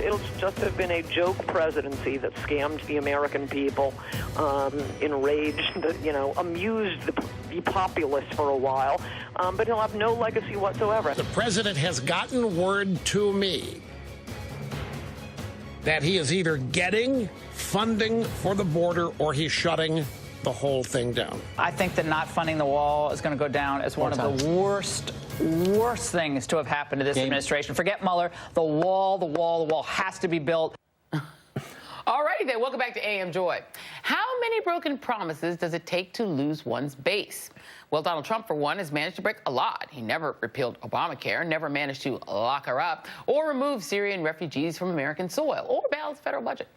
it'll just have been a joke presidency that scammed the American people, enraged, amused the populace for a while, but he'll have no legacy whatsoever. The president has gotten word to me that he is either getting funding for the border or he's shutting the whole thing down. I think that not funding the wall is going to go down as one of the worst things to have happened to this administration. Forget Mueller. The wall has to be built. All righty then, welcome back to AM Joy. How many broken promises does it take to lose one's base? Well, Donald Trump, for one, has managed to break a lot. He never repealed Obamacare, never managed to lock her up, or remove Syrian refugees from American soil, or balance the federal budget.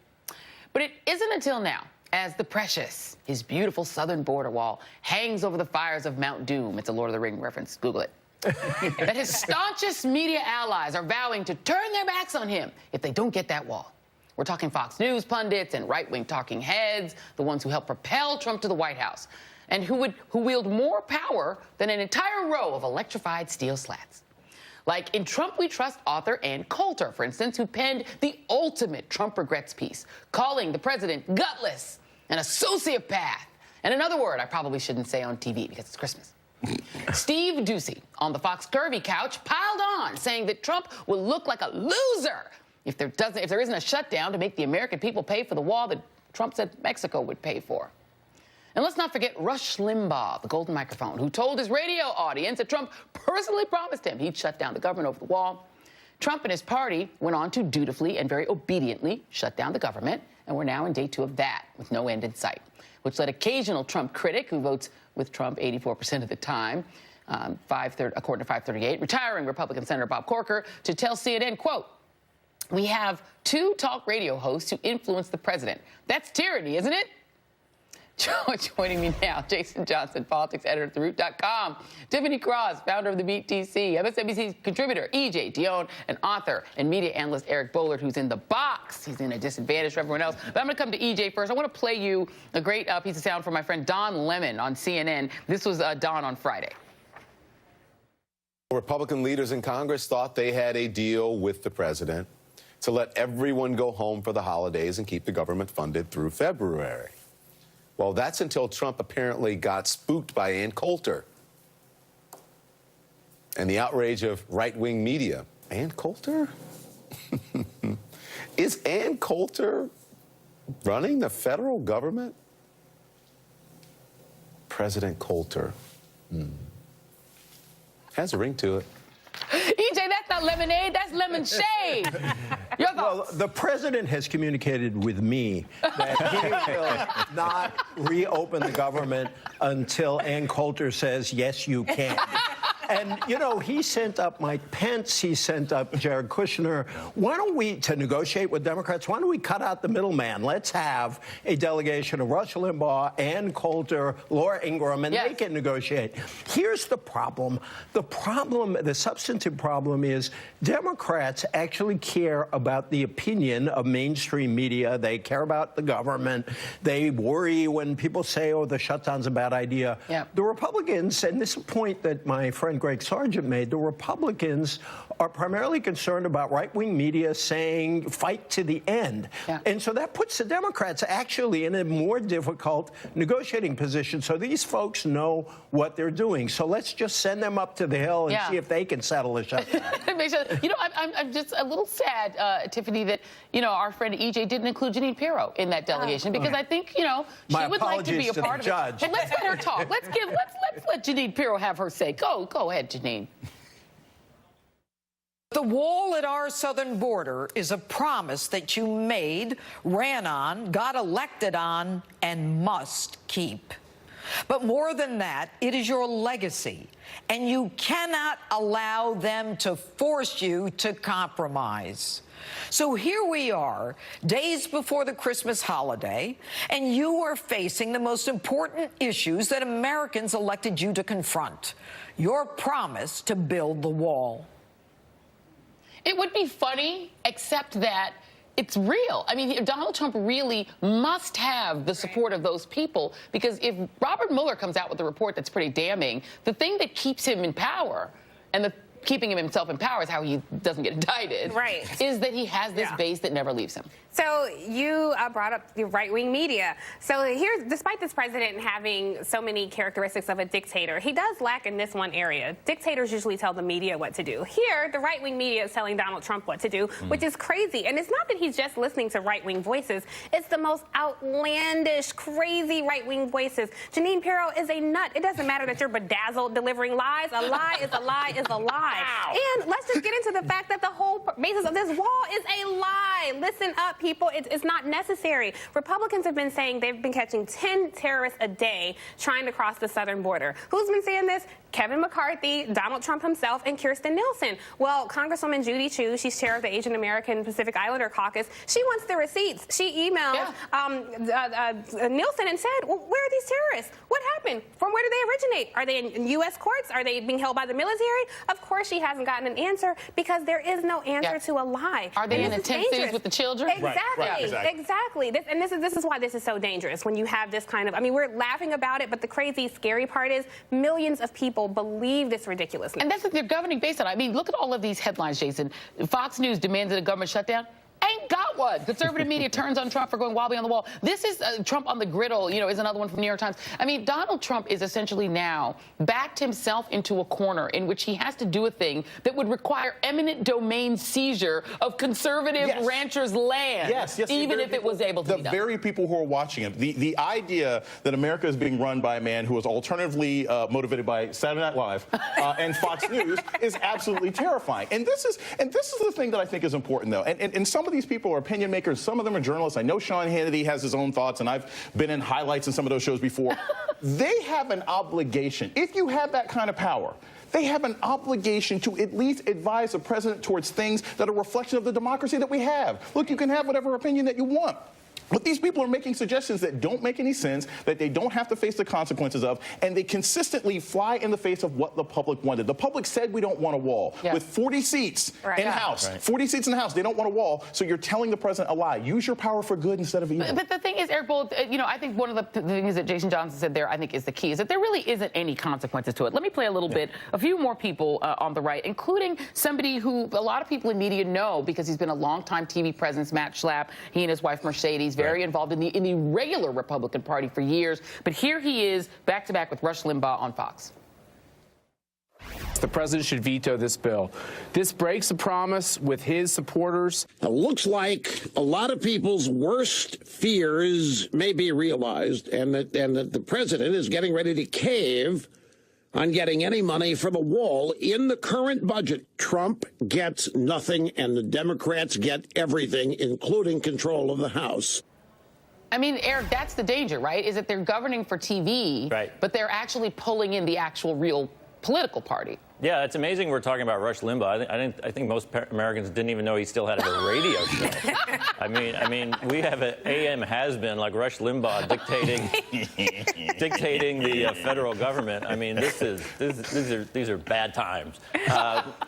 But it isn't until now, as the precious, his beautiful southern border wall, hangs over the fires of Mount Doom. It's a Lord of the Ring reference. Google it. That his staunchest media allies are vowing to turn their backs on him if they don't get that wall. We're talking Fox News pundits and right-wing talking heads, the ones who helped propel Trump to the White House, and who wield more power than an entire row of electrified steel slats. Like in Trump We Trust author Ann Coulter, for instance, who penned the ultimate Trump regrets piece, calling the president gutless and a sociopath, and another word I probably shouldn't say on TV because it's Christmas. Steve Doocy on the Fox Curvy couch piled on, saying that Trump will look like a loser if there isn't a shutdown to make the American people pay for the wall that Trump said Mexico would pay for. And let's not forget Rush Limbaugh, the golden microphone, who told his radio audience that Trump personally promised him he'd shut down the government over the wall. Trump and his party went on to dutifully and very obediently shut down the government, and we're now in day 2 of that, with no end in sight, which led occasional Trump critic, who votes with Trump 84% of the time, according to 538, retiring Republican Senator Bob Corker, to tell CNN, quote, "We have 2 talk radio hosts who influence the president. That's tyranny, isn't it?" Joining me now, Jason Johnson, politics editor at TheRoot.com, Tiffany Cross, founder of the Beat DC, MSNBC's contributor, EJ Dionne, and author and media analyst Eric Boehlert, who's in the box. He's in a disadvantage for everyone else. But I'm going to come to EJ first. I want to play you a great piece of sound from my friend Don Lemon on CNN. This was Don on Friday. Republican leaders in Congress thought they had a deal with the president to let everyone go home for the holidays and keep the government funded through February. Well, that's until Trump apparently got spooked by Ann Coulter and the outrage of right-wing media. Ann Coulter? Is Ann Coulter running the federal government? President Coulter. Has a ring to it. EJ, that's not lemonade, that's lemon shade. Your thoughts? Well, the president has communicated with me that he will not reopen the government until Ann Coulter says, yes, you can. And, you know, he sent up Mike Pence, he sent up Jared Kushner. Why don't we, to negotiate with Democrats, why don't we cut out the middleman? Let's have a delegation of Rush Limbaugh, Ann Coulter, Laura Ingraham, and they can negotiate. Here's the problem. The substantive problem is Democrats actually care about the opinion of mainstream media. They care about the government. They worry when people say, oh, the shutdown's a bad idea. The Republicans, and this is a point that my friend Greg Sargent made, the Republicans are primarily concerned about right-wing media saying fight to the end. And so that puts the Democrats actually in a more difficult negotiating position. So these folks know what they're doing. So let's just send them up to the hill and see if they can settle a shutdown. You know, I'm just a little sad, Tiffany, that, you know, our friend EJ didn't include Jeanine Pirro in that delegation because I think, you know, she would like to be a part of it. But let's let her talk. Let's let Jeanine Pirro have her say. Go ahead, Jeanine. The wall at our southern border is a promise that you made, ran on, got elected on, and must keep. But more than that, it is your legacy, and you cannot allow them to force you to compromise. So here we are, days before the Christmas holiday, and you are facing the most important issues that Americans elected you to confront: your promise to build the wall. It would be funny, except that it's real. I mean, Donald Trump really must have the support of those people, because if Robert Mueller comes out with a report that's pretty damning, the thing that keeps him in power and the keeping himself in power is how he doesn't get indicted. Right. Is that he has this base that never leaves him. So you brought up the right-wing media. So here, despite this president having so many characteristics of a dictator, he does lack in this one area. Dictators usually tell the media what to do. Here, the right-wing media is telling Donald Trump what to do, which is crazy. And it's not that he's just listening to right-wing voices. It's the most outlandish, crazy right-wing voices. Janine Pirro is a nut. It doesn't matter that you're bedazzled delivering lies. A lie is a lie is a lie. And let's just get into the fact that the whole basis of this wall is a lie. Listen up, people. It's not necessary. Republicans have been saying they've been catching 10 terrorists a day trying to cross the southern border. Who's been saying this? Kevin McCarthy, Donald Trump himself, and Kirstjen Nielsen. Well, Congresswoman Judy Chu, she's chair of the Asian American Pacific Islander Caucus, she wants the receipts. She emailed Nielsen and said, well, where are these terrorists? What happened? From where do they originate? Are they in U.S. courts? Are they being held by the military? Of course she hasn't gotten an answer because there is no answer to a lie. Are they in the tent cities with the children? Exactly. This is why this is so dangerous when you have this kind of, I mean, we're laughing about it, but the crazy, scary part is millions of people believe this ridiculousness. And that's what they're governing based on. I mean, look at all of these headlines, Jason. Fox News demanded a government shutdown. Ain't got one. Conservative media turns on Trump for going wobbly on the wall. This is Trump on the griddle, you know, is another one from New York Times. I mean, Donald Trump is essentially now backed himself into a corner in which he has to do a thing that would require eminent domain seizure of conservative ranchers' land, even if it was able to be done. The very people who are watching him, the idea that America is being run by a man who is alternatively motivated by Saturday Night Live and Fox News is absolutely terrifying. And this is the thing that I think is important, though. And some of these people are opinion makers. Some of them are journalists. I know Sean Hannity has his own thoughts, and I've been in highlights in some of those shows before. They have an obligation. If you have that kind of power, they have an obligation to at least advise the president towards things that are a reflection of the democracy that we have. Look, you can have whatever opinion that you want. But these people are making suggestions that don't make any sense, that they don't have to face the consequences of, and they consistently fly in the face of what the public wanted. The public said we don't want a wall. With 40 seats in the House, 40 seats in the House, they don't want a wall, so you're telling the president a lie. Use your power for good instead of evil. But the thing is, Eric Boehlert, you know, I think one of the things that Jason Johnson said there, I think, is the key, is that there really isn't any consequences to it. Let me play a little bit, a few more people on the right, including somebody who a lot of people in media know because he's been a longtime TV presence, Matt Schlapp, he and his wife Mercedes, very involved in the regular Republican Party for years. But here he is, back-to-back with Rush Limbaugh on Fox. The president should veto this bill. This breaks a promise with his supporters. It looks like a lot of people's worst fears may be realized, and that the president is getting ready to cave on getting any money for the wall. In the current budget, Trump gets nothing, and the Democrats get everything, including control of the House. I mean, Eric, that's the danger, right? Is that they're governing for TV, but they're actually pulling in the actual real political party. Yeah, it's amazing we're talking about Rush Limbaugh. I think most Americans didn't even know he still had a radio show. I mean, we have an AM has-been like Rush Limbaugh dictating the federal government. I mean, these are bad times.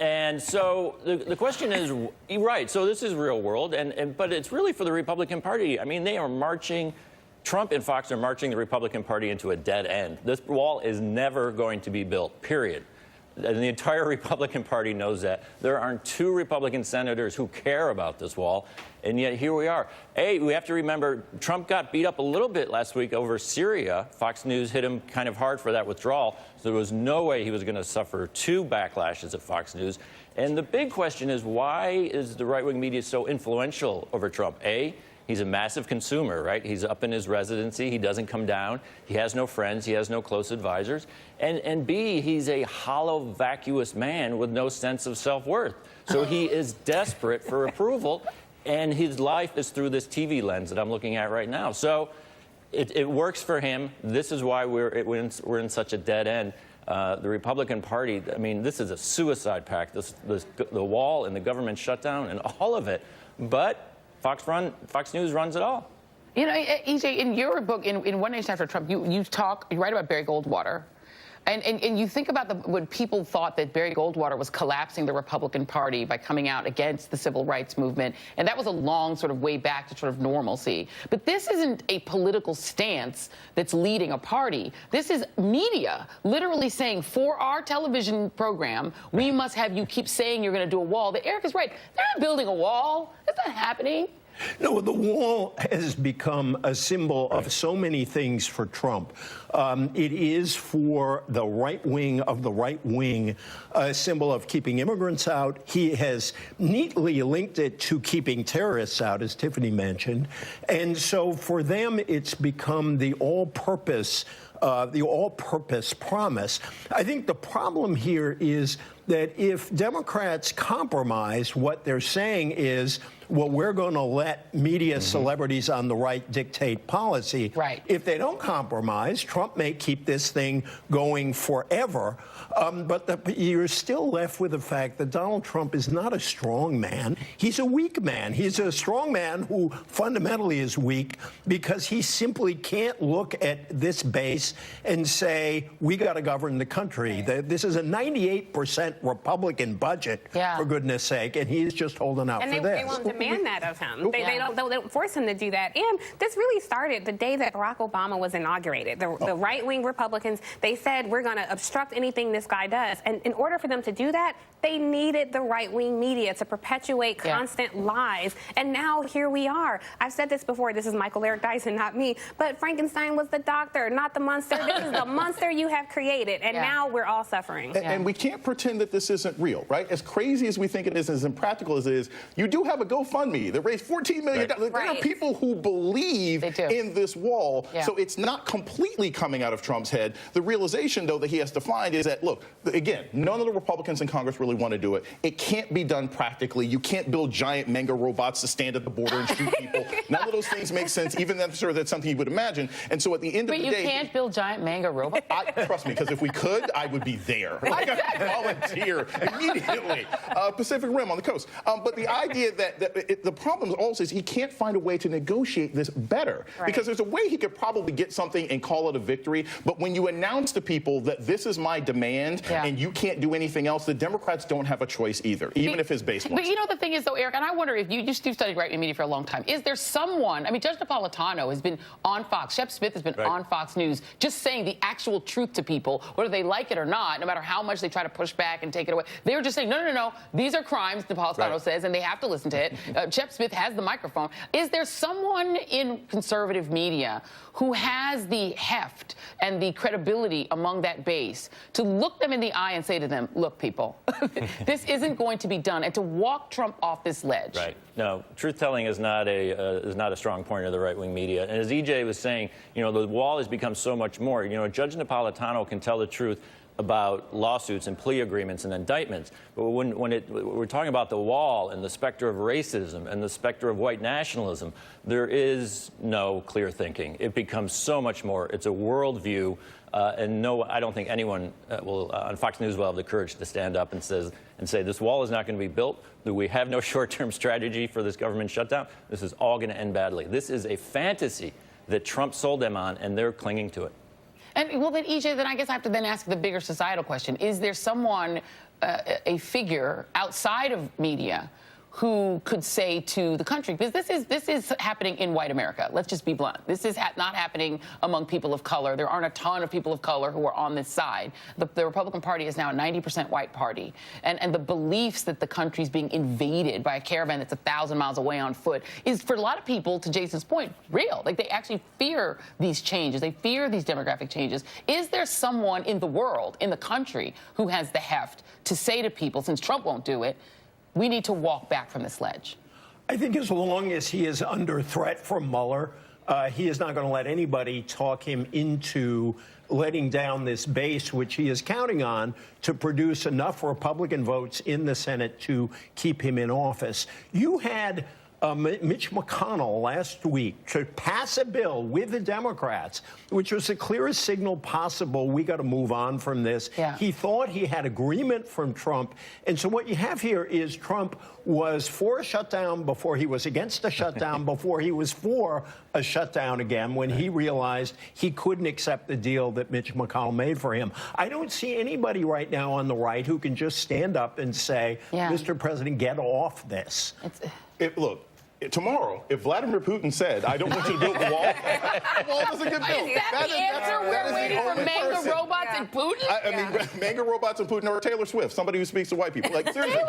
And so the question is, right? So this is real world, but it's really for the Republican Party. I mean, they are marching. Trump and Fox are marching the Republican Party into a dead end. This wall is never going to be built, period. And the entire Republican Party knows that. There aren't 2 Republican senators who care about this wall, and yet here we are. We have to remember, Trump got beat up a little bit last week over Syria. Fox News hit him kind of hard for that withdrawal, so there was no way he was going to suffer 2 backlashes at Fox News. And the big question is, why is the right-wing media so influential over Trump? He's a massive consumer, right? He's up in his residency. He doesn't come down. He has no friends. He has no close advisors. And B, he's a hollow, vacuous man with no sense of self-worth. So he is desperate for approval, and his life is through this TV lens that I'm looking at right now. So it works for him. This is why we're in such a dead end. The Republican Party, I mean, this is a suicide pact, the wall and the government shutdown and all of it. But Fox News runs it all. You know, EJ, in your book, in One Nation After Trump, you write about Barry Goldwater. And you think about when people thought that Barry Goldwater was collapsing the Republican Party by coming out against the civil rights movement, and that was a long sort of way back to sort of normalcy. But this isn't a political stance that's leading a party. This is media literally saying, for our television program, we must have you keep saying you're going to do a wall. That Eric is right. They're not building a wall. That's not happening. No, the wall has become a symbol of so many things for Trump. It is for the right wing of the right wing a symbol of keeping immigrants out. He has neatly linked it to keeping terrorists out, as Tiffany mentioned. And so for them, it's become the all-purpose promise. I think the problem here is that if Democrats compromise, what they're saying is, well, we're going to let media celebrities on the right dictate policy. Right. If they don't compromise, Trump may keep this thing going forever. But you're still left with the fact that Donald Trump is not a strong man. He's a weak man. He's a strong man who fundamentally is weak because he simply can't look at this base and say, we got to govern the country. This is a 98% Republican budget, for goodness sake, and he's just holding out for this. They won't demand that of him. They don't force him to do that. And this really started the day that Barack Obama was inaugurated. The right-wing Republicans, they said, we're going to obstruct anything this guy does. And in order for them to do that, they needed the right-wing media to perpetuate constant lies. And now here we are. I've said this before. This is Michael Eric Dyson, not me. But Frankenstein was the doctor, not the monster. This is the monster you have created. And now we're all suffering. And we can't pretend that this isn't real, right? As crazy as we think it is, as impractical as it is, you do have a GoFundMe that raised $14 million. There are people who believe in this wall. So it's not completely coming out of Trump's head. The realization, though, that he has to find is that, look, again, none of the Republicans in Congress really want to do it. It can't be done practically. You can't build giant manga robots to stand at the border and shoot people. None of those things make sense, even though that's something you would imagine. And so at the end of the day... But you can't build giant manga robots? Trust me, because if we could, I would be there. Like, I'd volunteer immediately. Pacific Rim on the coast. But the idea that the problem also is he can't find a way to negotiate this better. Because there's a way he could probably get something and call it a victory. But when you announce to people that this is my demand and you can't do anything else, the Democrats don't have a choice either, even if his base wants. But you know the thing is, though, Eric, and I wonder if you've studied right-wing media for a long time, is there someone, I mean, Judge Napolitano has been on Fox, Shep Smith has been on Fox News, just saying the actual truth to people, whether they like it or not, no matter how much they try to push back and take it away. They're just saying, no, these are crimes, Napolitano says, and they have to listen to it. Shep Smith has the microphone. Is there someone in conservative media who has the heft and the credibility among that base to look them in the eye and say to them, look, people, this isn't going to be done, and to walk Trump off this ledge? Right. No, truth-telling is not a strong point of the right-wing media. And as EJ was saying, you know, the wall has become so much more. You know, Judge Napolitano can tell the truth about lawsuits and plea agreements and indictments. But when we're talking about the wall and the specter of racism and the specter of white nationalism, there is no clear thinking. It becomes so much more. It's a worldview. And no, I don't think anyone on Fox News will have the courage to stand up and say this wall is not going to be built. We have no short-term strategy for this government shutdown. This is all going to end badly. This is a fantasy that Trump sold them on, and they're clinging to it. And, well, then, EJ, then I guess I have to then ask the bigger societal question. Is there someone, a figure outside of media who could say to the country, because this is happening in white America. Let's just be blunt. This is not happening among people of color. There aren't a ton of people of color who are on this side. The Republican Party is now a 90% white party. And the beliefs that the country's being invaded by a caravan that's 1,000 miles away on foot is, for a lot of people, to Jason's point, real. Like, they actually fear these changes. They fear these demographic changes. Is there someone in the world, in the country, who has the heft to say to people, since Trump won't do it, we need to walk back from this ledge? I think as long as he is under threat from Mueller, he is not going to let anybody talk him into letting down this base, which he is counting on to produce enough Republican votes in the Senate to keep him in office. You had Mitch McConnell last week to pass a bill with the Democrats, which was the clearest signal possible. We got to move on from this. Yeah. He thought he had agreement from Trump. And so what you have here is Trump was for a shutdown before he was against a shutdown, before he was for a shutdown again, when he realized he couldn't accept the deal that Mitch McConnell made for him. I don't see anybody right now on the right who can just stand up and say, Mr. President, get off this. Look, tomorrow, if Vladimir Putin said, I don't want you to build the wall, the wall doesn't get built. Is that the answer? We're waiting for manga robots and Putin? I mean, manga robots and Putin, or Taylor Swift, somebody who speaks to white people. Like, seriously,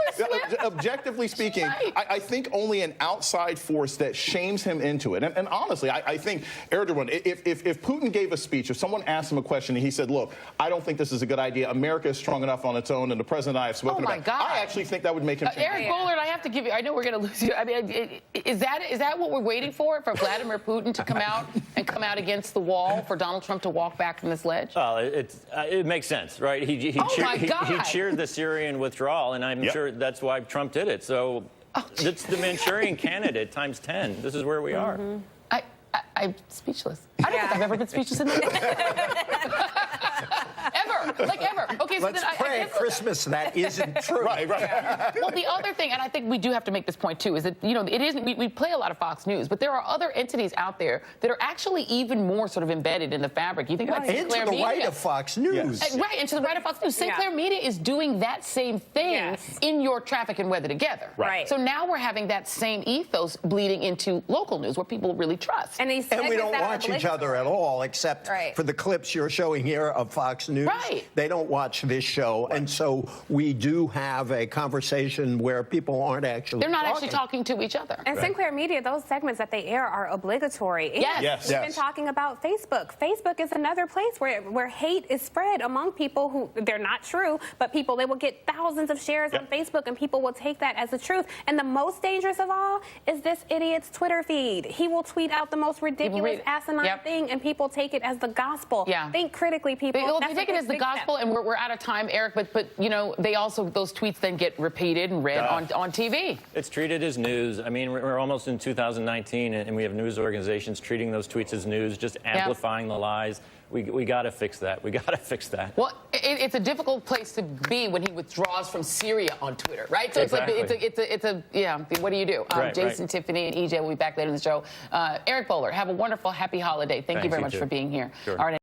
objectively speaking, I think only an outside force that shames him into it. And honestly, I think, Erdogan, if Putin gave a speech, if someone asked him a question and he said, look, I don't think this is a good idea, America is strong enough on its own, and the president and I have spoken about it, I actually think that would make him change. Eric Boehlert, I have to give you, I know we're going to lose you. I mean, is that what we're waiting for Vladimir Putin to come out and come out against the wall, for Donald Trump to walk back from this ledge? Well, it makes sense, right? He cheered the Syrian withdrawal, and I'm sure that's why Trump did it. So it's the Manchurian candidate times 10. This is where we are. I'm speechless. I don't think I've ever been speechless in my life. Ever. Okay, so let's pray at Christmas that isn't true. Right. Well, the other thing, and I think we do have to make this point too, is that, you know, it isn't, we play a lot of Fox News, but there are other entities out there that are actually even more sort of embedded in the fabric. You think about Sinclair Media. And to the right Media. of Fox News. Right, and to the right of Fox News. Sinclair Media is doing that same thing in your traffic and weather together. Right. So now we're having that same ethos bleeding into local news, where people really trust. And we don't watch each other at all, except for the clips you're showing here of Fox News. Right. They don't watch this show, and so we do have a conversation where people aren't actually actually talking to each other. And Sinclair Media, those segments that they air are obligatory. Yes. We've been talking about Facebook. Facebook is another place where hate is spread among people who, they're not true, but people, they will get thousands of shares on Facebook, and people will take that as the truth. And the most dangerous of all is this idiot's Twitter feed. He will tweet out the most ridiculous, asinine thing, and people take it as the gospel. Think critically, people. They take it as the gospel, and we're out of time, Eric, but you know, they also, those tweets then get repeated and read on TV. It's treated as news. I mean, we're almost in 2019, and we have news organizations treating those tweets as news, just amplifying the lies. We got to fix that. We got to fix that. Well, it's a difficult place to be when he withdraws from Syria on Twitter, right? So it's what do you do? Jason, Tiffany, and EJ will be back later in the show. Eric Boehlert, have a wonderful, happy holiday. Thank you very much for being here. All right.